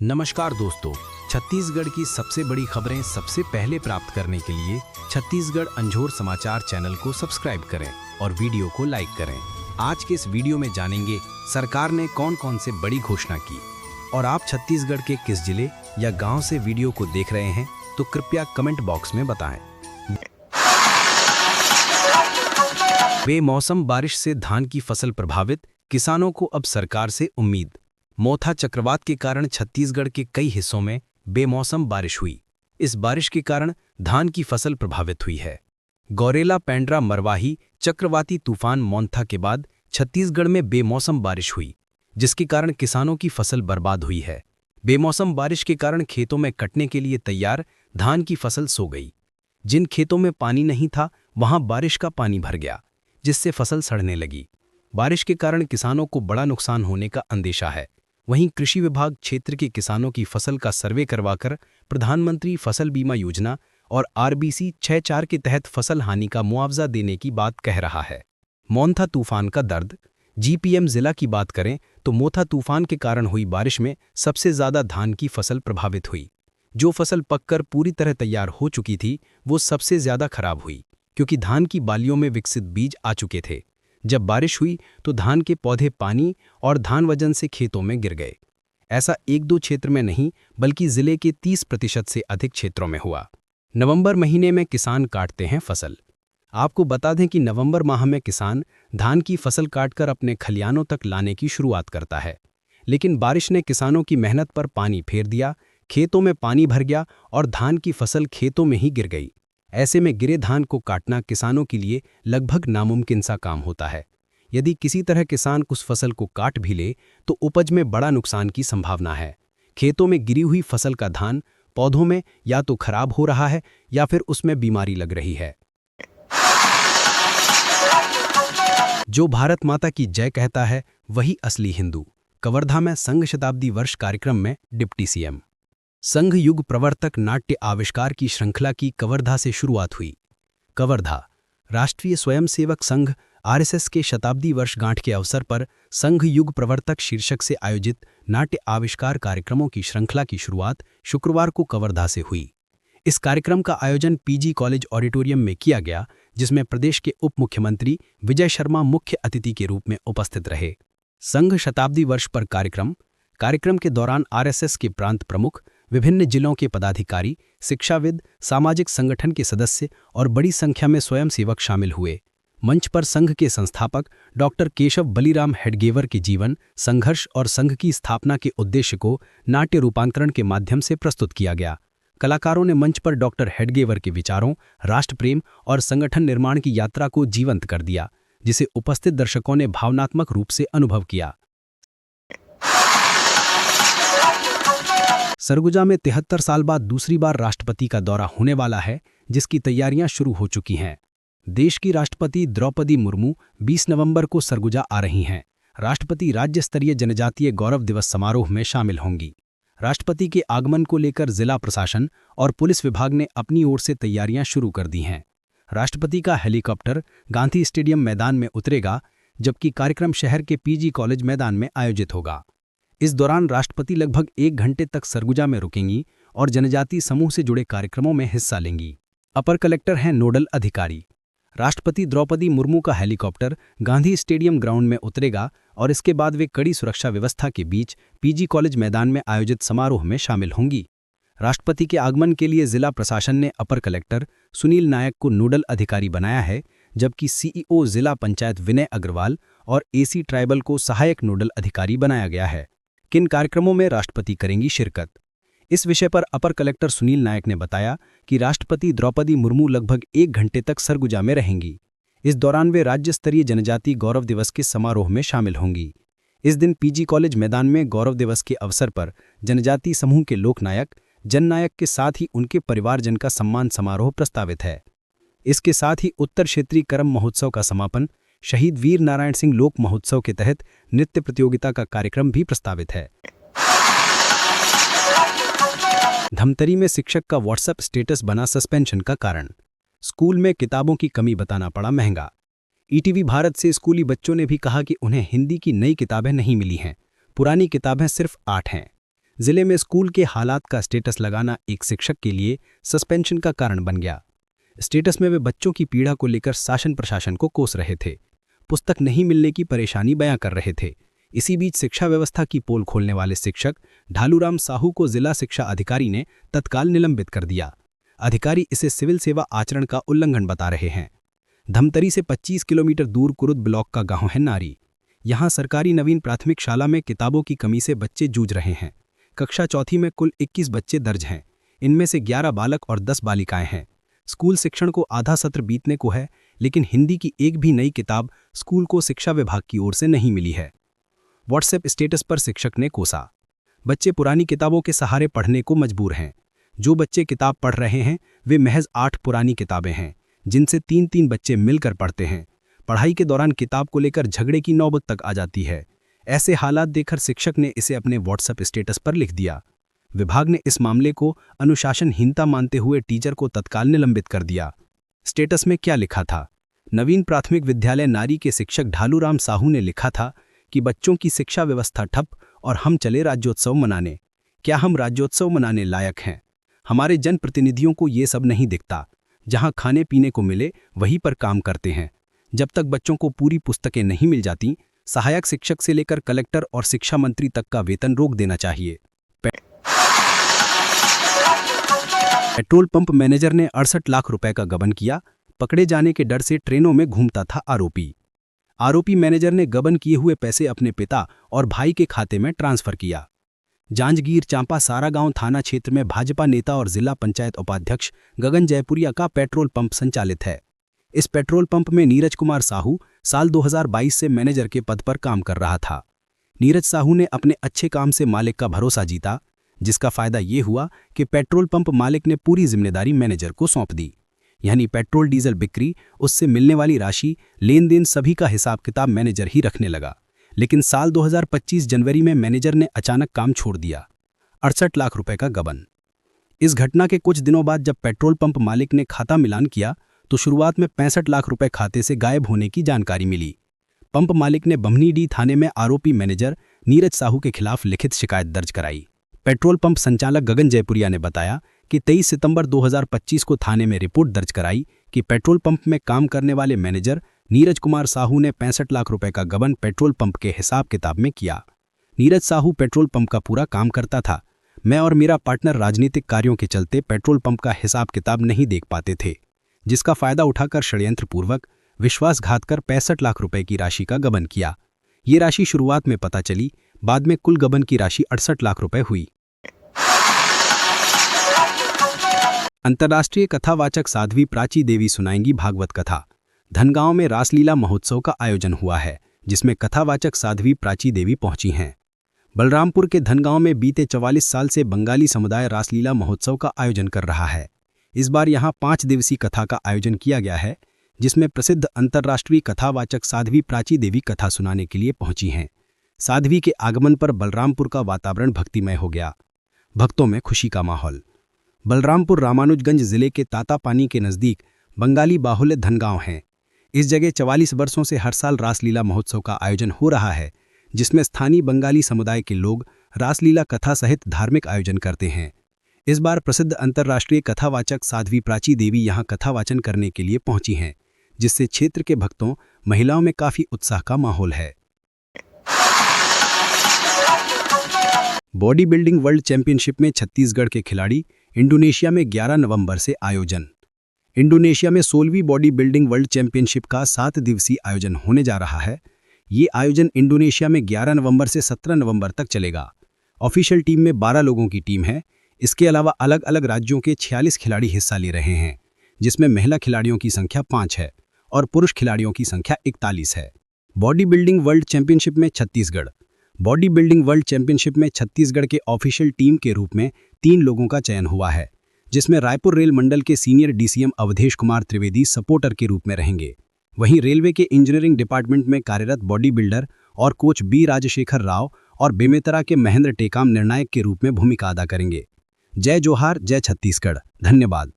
नमस्कार दोस्तों, छत्तीसगढ़ की सबसे बड़ी खबरें सबसे पहले प्राप्त करने के लिए छत्तीसगढ़ अंजोर समाचार चैनल को सब्सक्राइब करें और वीडियो को लाइक करें। आज के इस वीडियो में जानेंगे सरकार ने कौन कौन से बड़ी घोषणा की और आप छत्तीसगढ़ के किस जिले या गांव से वीडियो को देख रहे हैं तो कृपया कमेंट बॉक्स में बताएं। बेमौसम बारिश से धान की फसल प्रभावित, किसानों को अब सरकार से उम्मीद। मोथा चक्रवात के कारण छत्तीसगढ़ के कई हिस्सों में बेमौसम बारिश हुई। इस बारिश के कारण धान की फसल प्रभावित हुई है। गौरेला पेंड्रा मरवाही चक्रवाती तूफान मोंथा के बाद छत्तीसगढ़ में बेमौसम बारिश हुई, जिसके कारण किसानों की फसल बर्बाद हुई है। बेमौसम बारिश के कारण खेतों में कटने के लिए तैयार धान की फसल सो गई। जिन खेतों में पानी नहीं था वहां बारिश का पानी भर गया, जिससे फसल सड़ने लगी। बारिश के कारण किसानों को बड़ा नुकसान होने का अंदेशा है। वहीं कृषि विभाग क्षेत्र के किसानों की फसल का सर्वे करवाकर प्रधानमंत्री फसल बीमा योजना और आरबीसी 6.4 के तहत फसल हानि का मुआवजा देने की बात कह रहा है। मोंथा तूफान का दर्द। जीपीएम जिला की बात करें तो मोथा तूफान के कारण हुई बारिश में सबसे ज्यादा धान की फसल प्रभावित हुई। जो फसल पककर पूरी तरह तैयार हो चुकी थी वो सबसे ज्यादा खराब हुई, क्योंकि धान की बालियों में विकसित बीज आ चुके थे। जब बारिश हुई तो धान के पौधे पानी और धान वजन से खेतों में गिर गए। ऐसा एक दो क्षेत्र में नहीं बल्कि जिले के 30% से अधिक क्षेत्रों में हुआ। नवंबर महीने में किसान काटते हैं फसल। आपको बता दें कि नवंबर माह में किसान धान की फसल काटकर अपने खलियानों तक लाने की शुरुआत करता है, लेकिन बारिश ने किसानों की मेहनत पर पानी फेर दिया। खेतों में पानी भर गया और धान की फसल खेतों में ही गिर गई। ऐसे में गिरे धान को काटना किसानों के लिए लगभग नामुमकिन सा काम होता है। यदि किसी तरह किसान उस फसल को काट भी ले तो उपज में बड़ा नुकसान की संभावना है। खेतों में गिरी हुई फसल का धान पौधों में या तो खराब हो रहा है या फिर उसमें बीमारी लग रही है। जो भारत माता की जय कहता है वही असली हिंदू। कवर्धा में संघ शताब्दी वर्ष कार्यक्रम में डिप्टी सीएम। संघ युग प्रवर्तक नाट्य आविष्कार की श्रृंखला की कवर्धा से शुरुआत हुई। कवर्धा राष्ट्रीय स्वयंसेवक संघ आरएसएस के शताब्दी वर्षगांठ के अवसर पर संघ युग प्रवर्तक शीर्षक से आयोजित नाट्य आविष्कार कार्यक्रमों की श्रृंखला की शुरुआत शुक्रवार को कवर्धा से हुई। इस कार्यक्रम का आयोजन पीजी कॉलेज ऑडिटोरियम में किया गया, जिसमें प्रदेश के उप मुख्यमंत्री विजय शर्मा मुख्य अतिथि के रूप में उपस्थित रहे। संघ शताब्दी वर्ष पर कार्यक्रम के दौरान आरएसएस के प्रांत प्रमुख, विभिन्न जिलों के पदाधिकारी, शिक्षाविद, सामाजिक संगठन के सदस्य और बड़ी संख्या में स्वयंसेवक शामिल हुए। मंच पर संघ के संस्थापक डॉक्टर केशव बलिराम हेडगेवर के जीवन, संघर्ष और संघ की स्थापना के उद्देश्य को नाट्य रूपांतरण के माध्यम से प्रस्तुत किया गया। कलाकारों ने मंच पर डॉक्टर हेडगेवर के विचारों, राष्ट्र प्रेम और संगठन निर्माण की यात्रा को जीवंत कर दिया, जिसे उपस्थित दर्शकों ने भावनात्मक रूप से अनुभव किया। सरगुजा में 73 साल बाद दूसरी बार राष्ट्रपति का दौरा होने वाला है, जिसकी तैयारियां शुरू हो चुकी हैं। देश की राष्ट्रपति द्रौपदी मुर्मू 20 नवंबर को सरगुजा आ रही हैं। राष्ट्रपति राज्य स्तरीय जनजातीय गौरव दिवस समारोह में शामिल होंगी। राष्ट्रपति के आगमन को लेकर जिला प्रशासन और पुलिस विभाग ने अपनी ओर से तैयारियां शुरू कर दी हैं। राष्ट्रपति का हेलीकॉप्टर गांधी स्टेडियम मैदान में उतरेगा, जबकि कार्यक्रम शहर के पीजी कॉलेज मैदान में आयोजित होगा। इस दौरान राष्ट्रपति लगभग 1 घंटे तक सरगुजा में रुकेंगी और जनजातीय समूह से जुड़े कार्यक्रमों में हिस्सा लेंगी। अपर कलेक्टर हैं नोडल अधिकारी। राष्ट्रपति द्रौपदी मुर्मू का हेलीकॉप्टर गांधी स्टेडियम ग्राउंड में उतरेगा और इसके बाद वे कड़ी सुरक्षा व्यवस्था के बीच पीजी कॉलेज मैदान में आयोजित समारोह में शामिल होंगी। राष्ट्रपति के आगमन के लिए जिला प्रशासन ने अपर कलेक्टर सुनील नायक को नोडल अधिकारी बनाया है, जबकि सीईओ जिला पंचायत विनय अग्रवाल और एसी ट्राइबल को सहायक नोडल अधिकारी बनाया गया है। किन कार्यक्रमों में राष्ट्रपति करेंगी शिरकत? इस विषय पर अपर कलेक्टर सुनील नायक ने बताया कि राष्ट्रपति द्रौपदी मुर्मू लगभग 1 घंटे तक सरगुजा में रहेंगी। इस दौरान वे राज्य स्तरीय जनजातीय गौरव दिवस के समारोह में शामिल होंगी। इस दिन पीजी कॉलेज मैदान में गौरव दिवस के अवसर पर जनजातीय समूह के लोकनायक, जननायक के साथ ही उनके परिवारजन का सम्मान समारोह प्रस्तावित है। इसके साथ ही उत्तर क्षेत्रीय करम महोत्सव का समापन शहीद वीर नारायण सिंह लोक महोत्सव के तहत नृत्य प्रतियोगिता का कार्यक्रम भी प्रस्तावित है। धमतरी में शिक्षक का व्हाट्सएप स्टेटस बना सस्पेंशन का कारण। स्कूल में किताबों की कमी बताना पड़ा महंगा। ईटीवी भारत से स्कूली बच्चों ने भी कहा कि उन्हें हिंदी की नई किताबें नहीं मिली हैं, पुरानी किताबें सिर्फ 8 हैं। जिले में स्कूल के हालात का स्टेटस लगाना एक शिक्षक के लिए सस्पेंशन का कारण बन गया। स्टेटस में वे बच्चों की पीड़ा को लेकर शासन प्रशासन को कोस रहे थे, पुस्तक नहीं मिलने की परेशानी बयां कर रहे थे। इसी बीच शिक्षा व्यवस्था की पोल खोलने वाले शिक्षक ढालूराम साहू को जिला शिक्षा अधिकारी ने तत्काल निलंबित कर दिया। अधिकारी इसे सिविल सेवा आचरण का उल्लंघन बता रहे हैं। धमतरी से 25 किलोमीटर दूर कुरुद ब्लॉक का गांव है नारी। यहां सरकारी नवीन प्राथमिक शाला में किताबों की कमी से बच्चे जूझ रहे हैं। कक्षा चौथी में कुल 21 बच्चे दर्ज हैं। इनमें से 11 बालक और 10 बालिकाएं हैं। स्कूल शिक्षण को आधा सत्र बीतने को है, लेकिन हिंदी की एक भी नई किताब स्कूल को शिक्षा विभाग की ओर से नहीं मिली है। व्हाट्सएप स्टेटस पर शिक्षक ने कोसा, बच्चे पुरानी किताबों के सहारे पढ़ने को मजबूर हैं। जो बच्चे किताब पढ़ रहे हैं वे महज 8 पुरानी किताबें हैं, जिनसे 3-3 बच्चे मिलकर पढ़ते हैं। पढ़ाई के दौरान किताब को लेकर झगड़े की नौबत तक आ जाती है। ऐसे हालात देखकर शिक्षक ने इसे अपने व्हाट्सएप स्टेटस पर लिख दिया। विभाग ने इस मामले को अनुशासनहीनता मानते हुए टीचर को तत्काल निलंबित कर दिया। स्टेटस में क्या लिखा था? नवीन प्राथमिक विद्यालय नारी के शिक्षक ढालूराम साहू ने लिखा था कि बच्चों की शिक्षा व्यवस्था ठप और हम चले राज्योत्सव मनाने। क्या हम राज्योत्सव मनाने लायक हैं? हमारे जनप्रतिनिधियों को ये सब नहीं दिखता। जहां खाने पीने को मिले वहीं पर काम करते हैं। जब तक बच्चों को पूरी पुस्तकें नहीं मिल जाती, सहायक शिक्षक से लेकर कलेक्टर और शिक्षा मंत्री तक का वेतन रोक देना चाहिए। पेट्रोल पंप मैनेजर ने 68 लाख रुपए का गबन किया। पकड़े जाने के डर से ट्रेनों में घूमता था आरोपी मैनेजर ने गबन किए हुए पैसे अपने पिता और भाई के खाते में ट्रांसफर किया। जांजगीर चांपा सारागांव थाना क्षेत्र में भाजपा नेता और जिला पंचायत उपाध्यक्ष गगन जयपुरिया का पेट्रोल पंप संचालित है। इस पेट्रोल पंप में नीरज कुमार साहू साल 2022 से मैनेजर के पद पर काम कर रहा था। नीरज साहू ने अपने अच्छे काम से मालिक का भरोसा जीता, जिसका फायदा ये हुआ कि पेट्रोल पंप मालिक ने पूरी जिम्मेदारी मैनेजर को सौंप दी। यानी पेट्रोल डीजल बिक्री, उससे मिलने वाली राशि, लेन देन सभी का हिसाब किताब मैनेजर ही रखने लगा। लेकिन साल 2025 जनवरी में मैनेजर ने अचानक काम छोड़ दिया। 68 लाख रुपए का गबन। इस घटना के कुछ दिनों बाद जब पेट्रोल पंप मालिक ने खाता मिलान किया तो शुरुआत में 65 लाख रुपए खाते से गायब होने की जानकारी मिली। पंप मालिक ने बम्हनीडीह थाने में आरोपी मैनेजर नीरज साहू के खिलाफ लिखित शिकायत दर्ज कराई। पेट्रोल पंप संचालक गगन जयपुरिया ने बताया कि 23 सितंबर 2025 को थाने में रिपोर्ट दर्ज कराई कि पेट्रोल पंप में काम करने वाले मैनेजर नीरज कुमार साहू ने 65 लाख रुपए का गबन पेट्रोल पंप के हिसाब किताब में किया। नीरज साहू पेट्रोल पंप का पूरा काम करता था। मैं और मेरा पार्टनर राजनीतिक कार्यों के चलते पेट्रोल पंप का हिसाब किताब नहीं देख पाते थे, जिसका फायदा उठाकर षड्यंत्रपूर्वक विश्वासघात कर 65 लाख रुपए की राशि का गबन किया। ये राशि शुरुआत में पता चली, बाद में कुल गबन की राशि 68 लाख रुपए हुई। अंतर्राष्ट्रीय कथावाचक साध्वी प्राची देवी सुनाएंगी भागवत कथा। धनगांव में रासलीला महोत्सव का आयोजन हुआ है, जिसमें कथावाचक साध्वी प्राची देवी पहुंची हैं। बलरामपुर के धनगांव में बीते 44 साल से बंगाली समुदाय रासलीला महोत्सव का आयोजन कर रहा है। इस बार यहां 5 दिवसीय कथा का आयोजन किया गया है, जिसमें प्रसिद्ध अंतर्राष्ट्रीय कथावाचक साध्वी प्राची देवी कथा सुनाने के लिए पहुंची हैं। साध्वी के आगमन पर बलरामपुर का वातावरण भक्तिमय हो गया। भक्तों में खुशी का माहौल। बलरामपुर रामानुजगंज जिले के तातापानी के नज़दीक बंगाली बाहुल्य धनगांव है। इस जगह 44 वर्षों से हर साल रासलीला महोत्सव का आयोजन हो रहा है, जिसमें स्थानीय बंगाली समुदाय के लोग रासलीला कथा सहित धार्मिक आयोजन करते हैं। इस बार प्रसिद्ध अंतर्राष्ट्रीय कथावाचक साध्वी प्राची देवी यहां कथावाचन करने के लिए पहुंची हैं, जिससे क्षेत्र के भक्तों, महिलाओं में काफी उत्साह का माहौल है। बॉडी बिल्डिंग वर्ल्ड चैंपियनशिप में छत्तीसगढ़ के खिलाड़ी इंडोनेशिया में 11 नवंबर से आयोजन। इंडोनेशिया में 16वीं बॉडी बिल्डिंग वर्ल्ड चैंपियनशिप का 7 दिवसीय आयोजन होने जा रहा है। ये आयोजन इंडोनेशिया में 11 नवंबर से 17 नवंबर तक चलेगा। ऑफिशियल टीम में 12 लोगों की टीम है। इसके अलावा अलग अलग राज्यों के 46 खिलाड़ी हिस्सा ले रहे हैं, जिसमें महिला खिलाड़ियों की संख्या 5 है और पुरुष खिलाड़ियों की संख्या 41 है। बॉडी बिल्डिंग वर्ल्ड चैंपियनशिप में Chhattisgarh. Body building world championship में छत्तीसगढ़ के ऑफिशियल टीम के रूप में 3 लोगों का चयन हुआ है, जिसमें रायपुर रेल मंडल के senior DCM Awadhesh Kumar Trivedi supporter के रूप में रहेंगे। वहीं रेलवे के इंजीनियरिंग डिपार्टमेंट में कार्यरत बॉडी बिल्डर और कोच बी राजशेखर राव और बेमेतरा के महेंद्र टेकाम निर्णायक के रूप में भूमिका अदा करेंगे। जय जोहार, जय छत्तीसगढ़। धन्यवाद।